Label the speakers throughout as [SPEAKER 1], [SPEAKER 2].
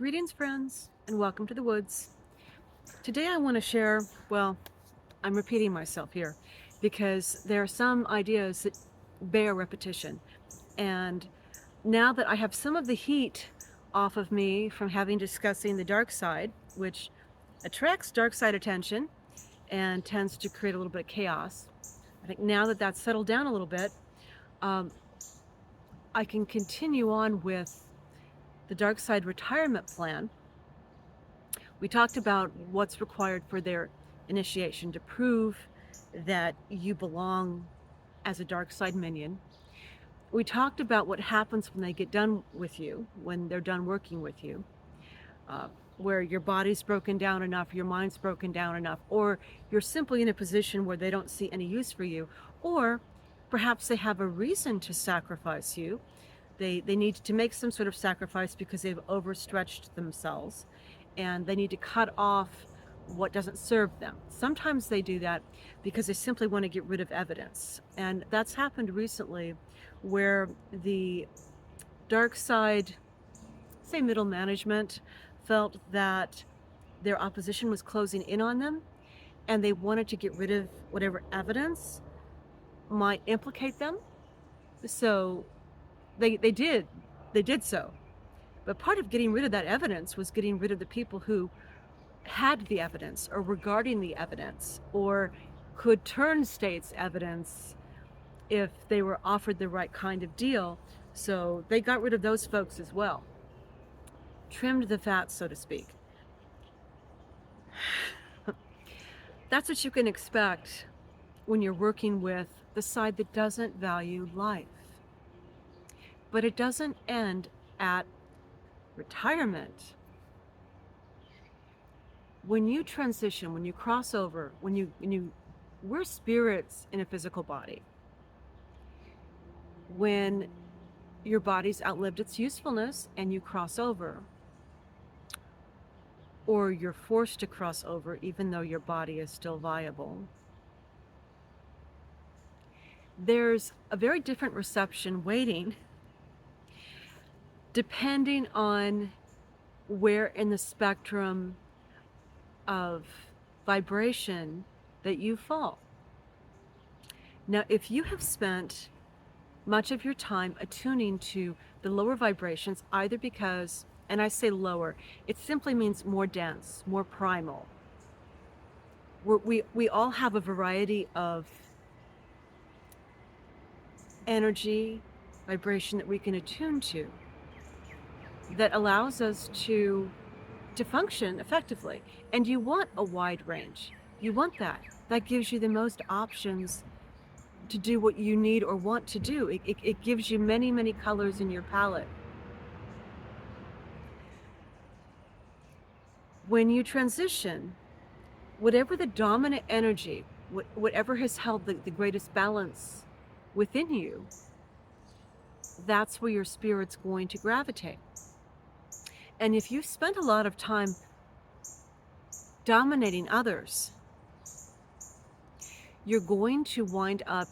[SPEAKER 1] Greetings, friends, and welcome to the woods. Today I want to share, well, I'm repeating myself here because there are some ideas that bear repetition. And now that I have some of the heat off of me from having discussing the dark side, which attracts dark side attention and tends to create a little bit of chaos, I think now that that's settled down a little bit, um, I can continue on with the dark side retirement plan. We talked about what's required for their initiation to prove that you belong as a dark side minion. We talked about what happens when they get done with you, when they're done working with you, uh, where your body's broken down enough, your mind's broken down enough, or you're simply in a position where they don't see any use for you, or perhaps they have a reason to sacrifice you. They need to make some sort of sacrifice because they've overstretched themselves and they need to cut off what doesn't serve them. Sometimes they do that because they simply want to get rid of evidence. And that's happened recently where the dark side, say middle management, felt that their opposition was closing in on them and they wanted to get rid of whatever evidence might implicate them. So they did. They did so. But part of getting rid of that evidence was getting rid of the people who had the evidence or regarding the evidence or could turn states evidence if they were offered the right kind of deal. So they got rid of those folks as well. Trimmed the fat, so to speak. That's what you can expect when you're working with the side that doesn't value life. But it doesn't end at retirement. When you transition, when you cross over, we're spirits in a physical body. When your body's outlived its usefulness and you cross over, or you're forced to cross over even though your body is still viable, there's a very different reception waiting depending on where in the spectrum of vibration that you fall. Now, if you have spent much of your time attuning to the lower vibrations, either because, and I say lower, it simply means more dense, more primal. We all have a variety of energy, vibration that we can attune to that allows us to function effectively. And you want a wide range. You want that. That gives you the most options to do what you need or want to do. It gives you many, many colors in your palette. When you transition, whatever the dominant energy, whatever has held the greatest balance within you, that's where your spirit's going to gravitate. And if you spend a lot of time dominating others, you're going to wind up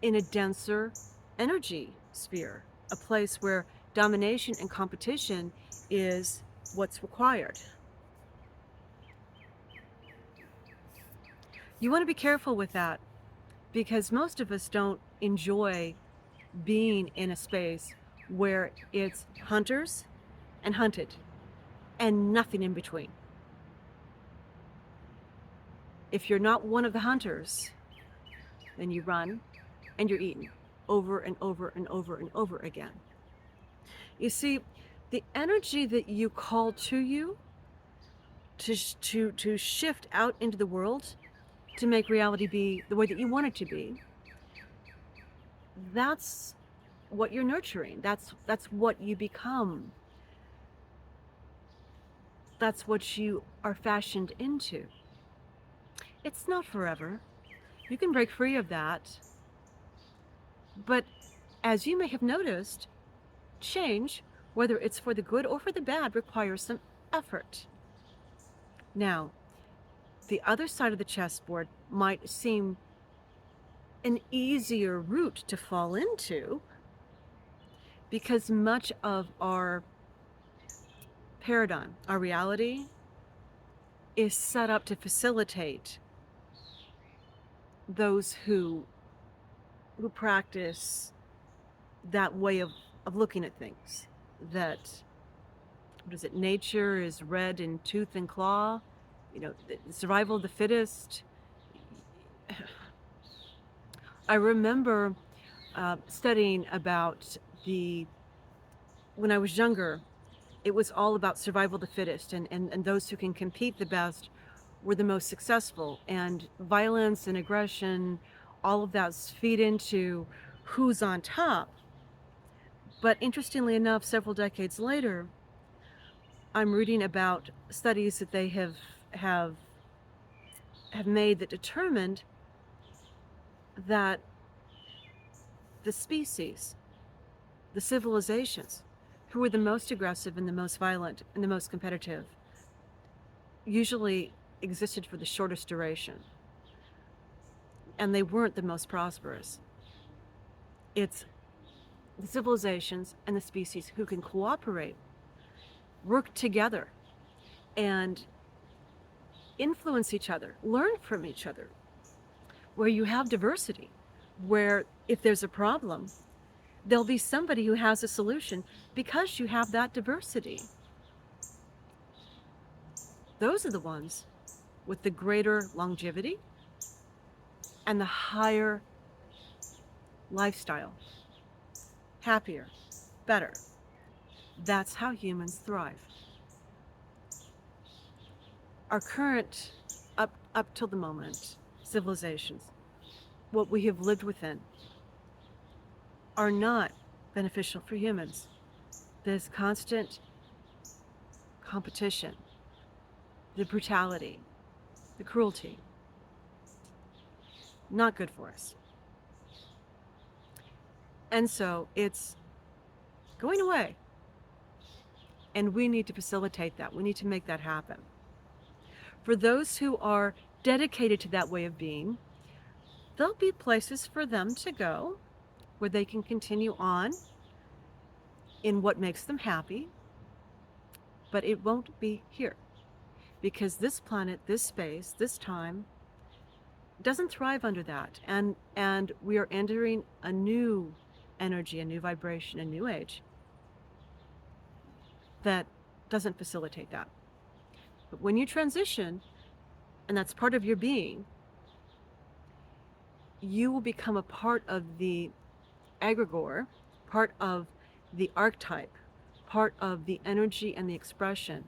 [SPEAKER 1] in a denser energy sphere, a place where domination and competition is what's required. You want to be careful with that because most of us don't enjoy being in a space where it's hunters and hunted and nothing in between. If you're not one of the hunters, then you run and you're eaten over and over and over and over again. You see, the energy that you call to you to shift out into the world to make reality be the way that you want it to be, that's what you're nurturing. That's what you become. That's what you are fashioned into. It's not forever. You can break free of that. But as you may have noticed, change, whether it's for the good or for the bad, requires some effort. Now, the other side of the chessboard might seem an easier route to fall into because much of our paradigm, our reality, is set up to facilitate those who practice that way of looking at things. That, what is it, nature is red in tooth and claw, the survival of the fittest. I remember studying about when I was younger, it was all about survival of the fittest, and those who can compete the best were the most successful. And violence and aggression, all of that feed into who's on top. But interestingly enough, several decades later, I'm reading about studies that they have made that determined that the species, the civilizations, who were the most aggressive and the most violent and the most competitive, usually existed for the shortest duration. And they weren't the most prosperous. It's the civilizations and the species who can cooperate, work together, and influence each other, learn from each other, where you have diversity, where if there's a problem, there'll be somebody who has a solution because you have that diversity. Those are the ones with the greater longevity and the higher lifestyle, happier, better. That's how humans thrive. Our current, up till the moment, civilizations, what we have lived within, are not beneficial for humans. There's constant competition, the brutality, the cruelty. Not good for us. And so it's going away. And we need to facilitate that. We need to make that happen. For those who are dedicated to that way of being, there'll be places for them to go where they can continue on in what makes them happy, but it won't be here. Because this planet, this space, this time doesn't thrive under that. And we are entering a new energy, a new vibration, a new age that doesn't facilitate that. But when you transition, and that's part of your being, you will become a part of the egregore, part of the archetype, part of the energy and the expression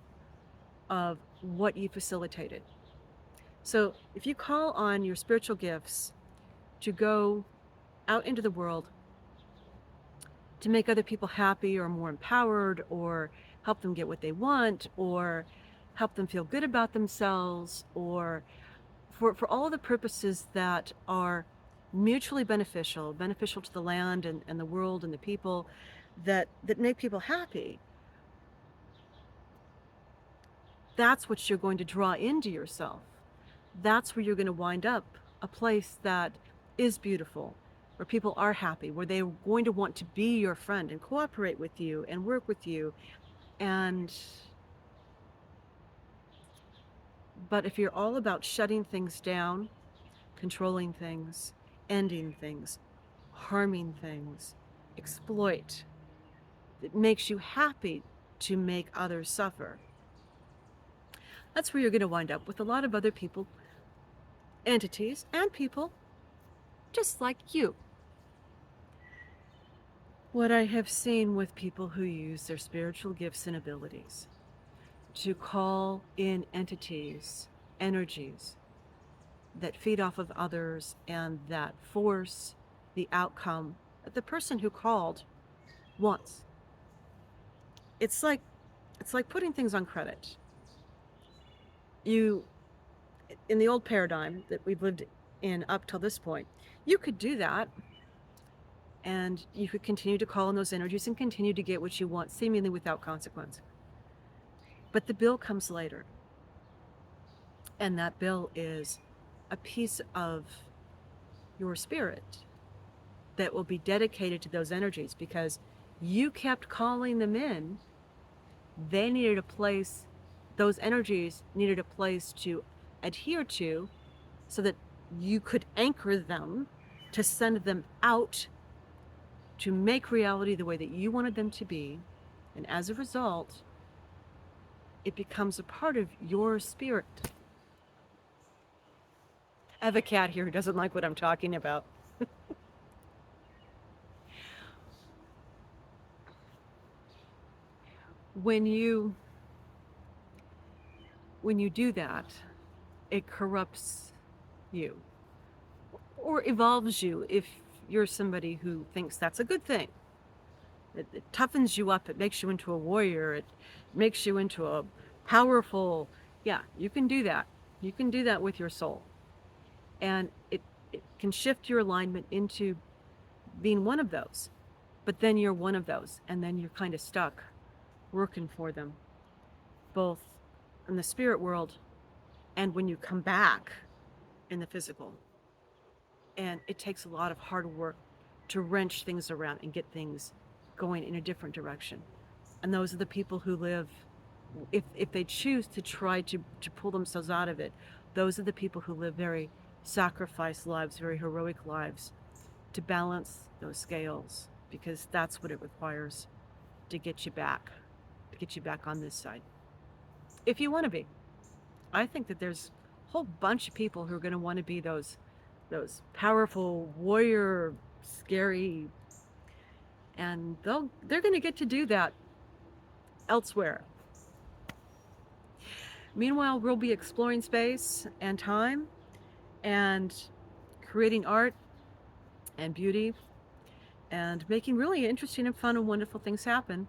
[SPEAKER 1] of what you facilitated. So if you call on your spiritual gifts to go out into the world to make other people happy or more empowered, or help them get what they want, or help them feel good about themselves, or for all of the purposes that are mutually beneficial to the land and the world and the people, that make people happy, that's what you're going to draw into yourself. That's where you're going to wind up, a place that is beautiful, where people are happy, where they're going to want to be your friend and cooperate with you and work with you. But if you're all about shutting things down, controlling things, ending things, harming things, exploit, it makes you happy to make others suffer, that's where you're going to wind up with a lot of other people, entities, and people just like you. What I have seen with people who use their spiritual gifts and abilities to call in entities, energies that feed off of others and that force the outcome that the person who called wants. It's like putting things on credit. In the old paradigm that we've lived in up till this point, you could do that, and you could continue to call in those energies and continue to get what you want, seemingly without consequence. But the bill comes later. And that bill is a piece of your spirit that will be dedicated to those energies, because you kept calling them in They needed a place, those energies needed a place to adhere to so that you could anchor them, to send them out to make reality the way that you wanted them to be. And as a result, it becomes a part of your spirit. I have a cat here who doesn't like what I'm talking about. When you do that, it corrupts you or evolves you if you're somebody who thinks that's a good thing. It toughens you up. It makes you into a warrior. It makes you into a powerful, yeah, you can do that. You can do that with your soul. And it can shift your alignment into being one of those. But then you're one of those. And then you're kind of stuck working for them, both in the spirit world and when you come back in the physical. And it takes a lot of hard work to wrench things around and get things going in a different direction. And those are the people who live, if they choose to try to pull themselves out of it, those are the people who live very sacrificed lives, very heroic lives, to balance those scales, because that's what it requires to get you back, on this side. If you want to be. I think that there's a whole bunch of people who are going to want to be those powerful warrior, scary, and they're going to get to do that elsewhere. Meanwhile, we'll be exploring space and time and creating art and beauty and making really interesting and fun and wonderful things happen,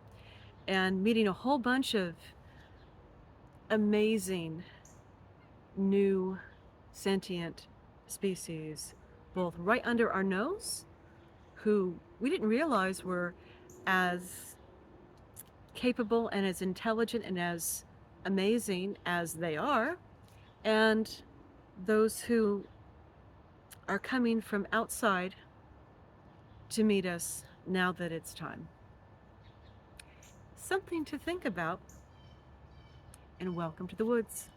[SPEAKER 1] and meeting a whole bunch of amazing new sentient species, both right under our nose, who we didn't realize were as capable and as intelligent and as amazing as they are, and those who are coming from outside to meet us now that it's time. Something to think about, and welcome to the woods.